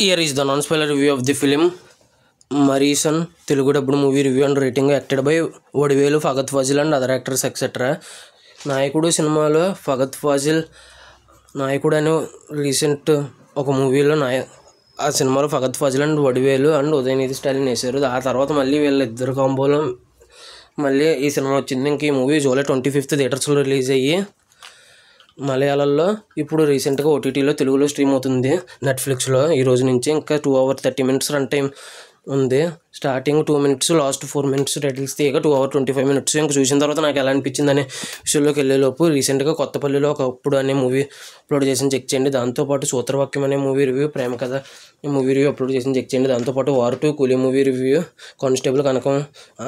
Here is the non-spoiler review of the film Marison, Telugu dubbed movie review and rating acted by Vadivelu, Fagad Fazil and other actors etc. నాయకుడు సినిమాలో ఫగత్ ఫాజిల్ నాయకుడు అనే recent ఒక మూవీలో ఆ సినిమాలో ఫగత్ Faasil and Vadivelu and Udhayanidhi Stalin వేశారు. ఆ తర్వాత మళ్ళీ వీళ్ళిద్దరు కాంబోలో మళ్ళీ ఈ సినిమా వచ్చింది. ఇంక ఈ మూవీ జూలై 25th థియేటర్స్లో రిలీజ్ అయ్యి మలయాళంలో ఇప్పుడు రీసెంట్గా ఓటీటీలో తెలుగులో స్ట్రీమ్ అవుతుంది నెట్ఫ్లిక్స్లో ఈ రోజు నుంచి. ఇంకా 2 hours 30 minutes రన్ టైం ఉంది. Starting 2 minutes, last 4 minutes titles తీయగా 2 hours 25 minutes. ఇంకా చూసిన తర్వాత నాకు ఎలా అనిపించింది అనే విషయంలోకి వెళ్ళేలోపు రీసెంట్గా కొత్తపల్లిలో ఒకప్పుడు అనే మూవీ అప్లోడ్ చేసి చెక్ చేయండి. దాంతోపాటు సూత్రవాక్యం అనే మూవీ రివ్యూ, ప్రేమ కథ ఈ మూవీ రివ్యూ అప్లోడ్ చేసి చెక్ చేయండి. దాంతోపాటు వార్ 2, కూలీ movie review, constable Kanakam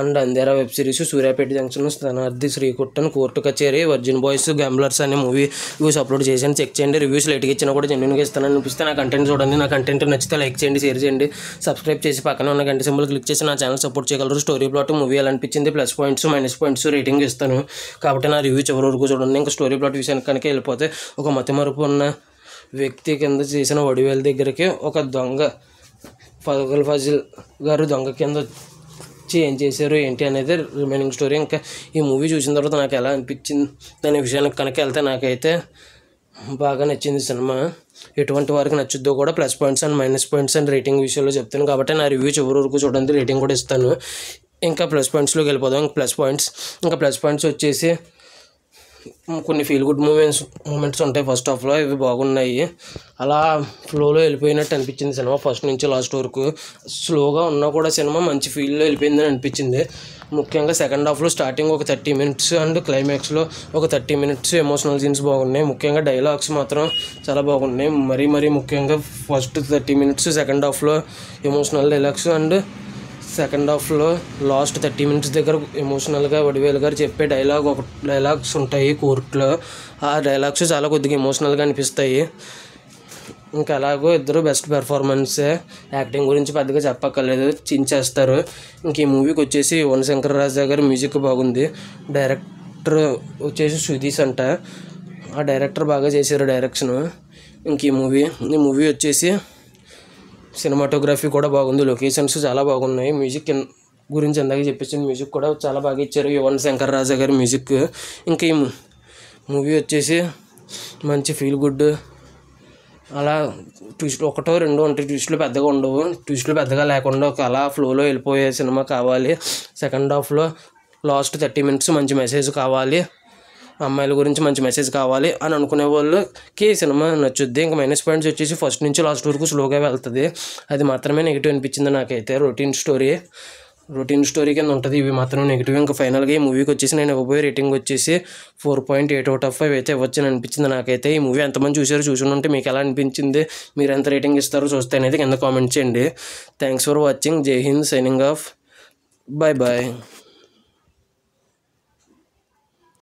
and Andhera web series, Suryapet junction, Sthanarthi, Sreekuttan, court Kacheri, virgin boys, gamblers అనే మూవీ రివ్యూస్ అప్లోడ్ చేశాను. చెక్ చేయండి. రివ్యూస్ లేట్గా ఇచ్చినా కూడా జెన్యూన్గా ఇస్తానని అనిపిస్తే నా కంటెంట్ చూడండి. నా కంటెంట్ నచ్చితే లైక్ చేయండి, షేర్ చేయండి, సబ్స్క్రైబ్ చేసి పక్కన ఉన్న గంట సింబల్ క్లిక్ చేసి నా ఛానల్ సపోర్ట్ చేయగలరు. స్టోరీ ప్లాట్ మూవీ ఎలా అనిపించింది, plus points minus points rating ఇస్తాను కాబట్టి నా రివ్యూ చివరి వరకు చూడండి. ఇంకా స్టోరీ ప్లాట్ విషయానికి కనుక వెళ్ళిపోతే, ఒక మతిమరుపు ఉన్న వ్యక్తి కింద చేసిన వడివేల దగ్గరికి ఒక దొంగ ఫగల్ ఫాజిల్ గారు దొంగ కింద వచ్చి ఏం చేశారు ఏంటి అనేది రిమైనింగ్ స్టోరీ. ఇంకా ఈ మూవీ చూసిన తర్వాత నాకు ఎలా అనిపించింది అనే విషయానికి కనుక వెళ్తే నాకైతే బాగా నచ్చింది సినిమా. ఎటువంటి వారికి నచ్చుద్దో కూడా plus points and minus points and rating విషయంలో చెప్తాను కాబట్టి నా రివ్యూ చివరి వరకు చూడండి, రేటింగ్ కూడా ఇస్తాను. ఇంకా ప్లస్ పాయింట్స్లోకి వెళ్ళిపోదాం. ప్లస్ పాయింట్స్ వచ్చేసి కొన్ని ఫీల్ గుడ్ మూమెంట్స్ ఉంటాయి ఫస్ట్ హాఫ్లో, ఇవి బాగున్నాయి. అలా ఫ్లోలో వెళ్ళిపోయినట్టు అనిపించింది సినిమా ఫస్ట్ నుంచి లాస్ట్ వరకు. స్లోగా ఉన్నా కూడా సినిమా మంచి ఫీల్లో వెళ్ళిపోయిందని అనిపించింది. ముఖ్యంగా సెకండ్ హాఫ్లో స్టార్టింగ్ ఒక 30 minutes అండ్ క్లైమాక్స్లో ఒక 30 minutes ఎమోషనల్ సీన్స్ బాగున్నాయి. ముఖ్యంగా డైలాగ్స్ మాత్రం చాలా బాగున్నాయి. మరీ ముఖ్యంగా ఫస్ట్ 30 minutes సెకండ్ హాఫ్లో ఎమోషనల్ డైలాగ్స్ అండ్ సెకండ్ హాఫ్లో లాస్ట్ 30 minutes దగ్గర ఎమోషనల్గా వడివేలు గారు చెప్పే డైలాగ్స్ ఉంటాయి కోర్టులో. ఆ డైలాగ్స్ చాలా కొద్దిగా ఎమోషనల్గా అనిపిస్తాయి. ఇంకా అలాగో ఇద్దరు బెస్ట్ పెర్ఫార్మెన్సే, యాక్టింగ్ గురించి పెద్దగా చెప్పక్కర్లేదు, చించేస్తారు. ఇంక ఈ మూవీకి వచ్చేసి యువన్ శంకర్ రాజా గారి మ్యూజిక్ బాగుంది. డైరెక్టర్ వచ్చేసి సుధీష్ అంట, ఆ డైరెక్టర్ బాగా చేశారు డైరెక్షన్. ఇంక ఈ మూవీ వచ్చేసి సినిమాటోగ్రఫీ కూడా బాగుంది, లొకేషన్స్ చాలా బాగున్నాయి. మ్యూజిక్ గురించి ఇందాక చెప్పేసి మ్యూజిక్ కూడా చాలా బాగా ఇచ్చారు యువన్ శంకర్ రాజా గారి మ్యూజిక్. ఇంకా ఈ మూవీ వచ్చేసి మంచి ఫీల్ గుడ్, అలా ట్విస్ట్ ఒకటో రెండో ఉంటాయి, ట్విస్టులు పెద్దగా ఉండవు, ట్విస్టులు పెద్దగా లేకుండా ఒక అలా ఫ్లోలో వెళ్ళిపోయే సినిమా కావాలి. సెకండ్ హాఫ్లో లాస్ట్ 30 minutes మంచి మెసేజ్ కావాలి, అమ్మాయిల గురించి మంచి మెసేజ్ కావాలి అని అనుకునే వాళ్ళకి సినిమా నచ్చుద్ది. ఇంకా మైనస్ పాయింట్స్ వచ్చేసి ఫస్ట్ నుంచి లాస్ట్ వరకు స్లోగా వెళ్తుంది, అది మాత్రమే నెగిటివ్ అనిపించింది నాకైతే. రొటీన్ స్టోరీ కింద ఉంటుంది, ఇవి మాత్రమే నెగిటివ్. ఇంకా ఫైనల్గా ఈ మూవీకి వచ్చేసి నేను ఇవ్వబోయే రేటింగ్ వచ్చేసి 4.8 out of 5 అయితే ఇవ్వచ్చని అనిపించింది నాకైతే. ఈ మూవీ ఎంతమంది చూసి ఉంటే మీకు ఎలా అనిపించింది, మీరు ఎంత రేటింగ్ ఇస్తారో చూస్తే అనేది కింద కామెంట్ చేయండి. Thanks for watching. జై హింద్, సైనింగ్ ఆఫ్, బాయ్.